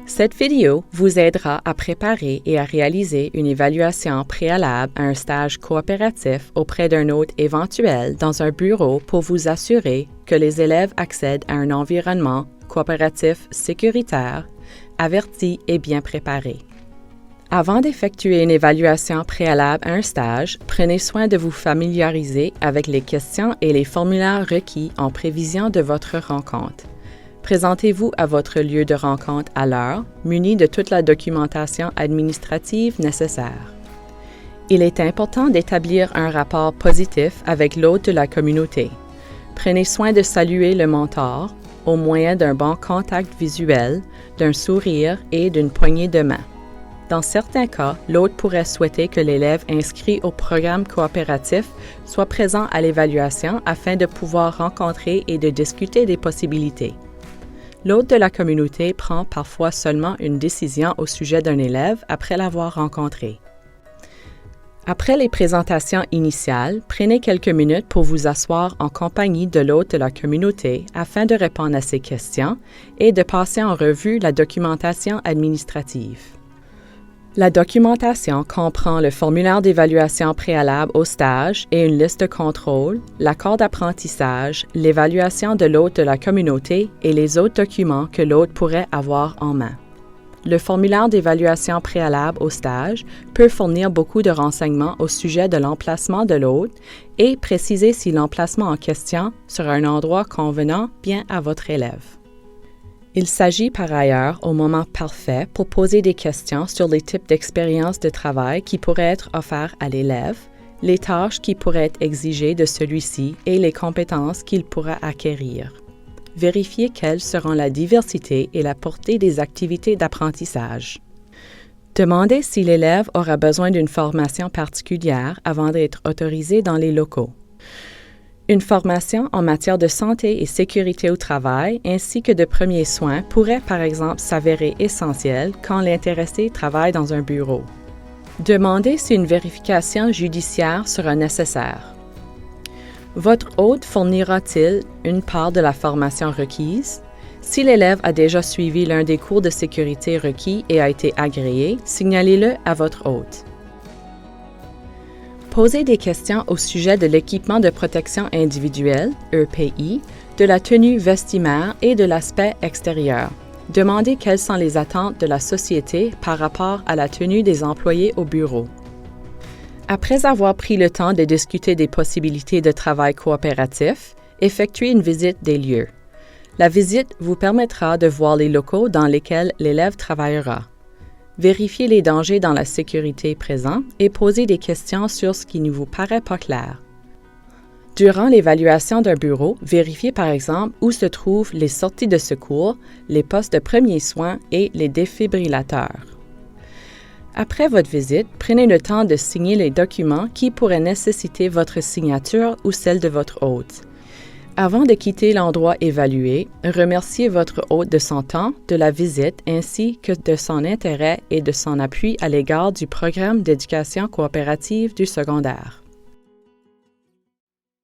Cette vidéo vous aidera à préparer et à réaliser une évaluation préalable à un stage coopératif auprès d'un hôte éventuel dans un bureau pour vous assurer que les élèves accèdent à un environnement coopératif sécuritaire, averti et bien préparé. Avant d'effectuer une évaluation préalable à un stage, prenez soin de vous familiariser avec les questions et les formulaires requis en prévision de votre rencontre. Présentez-vous à votre lieu de rencontre à l'heure, muni de toute la documentation administrative nécessaire. Il est important d'établir un rapport positif avec l'hôte de la communauté. Prenez soin de saluer le mentor au moyen d'un bon contact visuel, d'un sourire et d'une poignée de main. Dans certains cas, l'hôte pourrait souhaiter que l'élève inscrit au programme coopératif soit présent à l'évaluation afin de pouvoir rencontrer et de discuter des possibilités. L'hôte de la communauté prend parfois seulement une décision au sujet d'un élève après l'avoir rencontré. Après les présentations initiales, prenez quelques minutes pour vous asseoir en compagnie de l'hôte de la communauté afin de répondre à ses questions et de passer en revue la documentation administrative. La documentation comprend le formulaire d'évaluation préalable au stage et une liste de contrôle, l'accord d'apprentissage, l'évaluation de l'hôte de la communauté et les autres documents que l'hôte pourrait avoir en main. Le formulaire d'évaluation préalable au stage peut fournir beaucoup de renseignements au sujet de l'emplacement de l'hôte et préciser si l'emplacement en question sera un endroit convenant bien à votre élève. Il s'agit par ailleurs au moment parfait pour poser des questions sur les types d'expériences de travail qui pourraient être offerts à l'élève, les tâches qui pourraient être exigées de celui-ci et les compétences qu'il pourra acquérir. Vérifiez quelles seront la diversité et la portée des activités d'apprentissage. Demandez si l'élève aura besoin d'une formation particulière avant d'être autorisé dans les locaux. Une formation en matière de santé et sécurité au travail ainsi que de premiers soins pourrait par exemple s'avérer essentielle quand l'intéressé travaille dans un bureau. Demandez si une vérification judiciaire sera nécessaire. Votre hôte fournira-t-il une part de la formation requise? Si l'élève a déjà suivi l'un des cours de sécurité requis et a été agréé, signalez-le à votre hôte. Posez des questions au sujet de l'équipement de protection individuelle, EPI, de la tenue vestimentaire et de l'aspect extérieur. Demandez quelles sont les attentes de la société par rapport à la tenue des employés au bureau. Après avoir pris le temps de discuter des possibilités de travail coopératif, effectuez une visite des lieux. La visite vous permettra de voir les locaux dans lesquels l'élève travaillera. Vérifiez les dangers dans la sécurité présents et posez des questions sur ce qui ne vous paraît pas clair. Durant l'évaluation d'un bureau, vérifiez par exemple où se trouvent les sorties de secours, les postes de premiers soins et les défibrillateurs. Après votre visite, prenez le temps de signer les documents qui pourraient nécessiter votre signature ou celle de votre hôte. Avant de quitter l'endroit évalué, remerciez votre hôte de son temps, de la visite ainsi que de son intérêt et de son appui à l'égard du programme d'éducation coopérative du secondaire.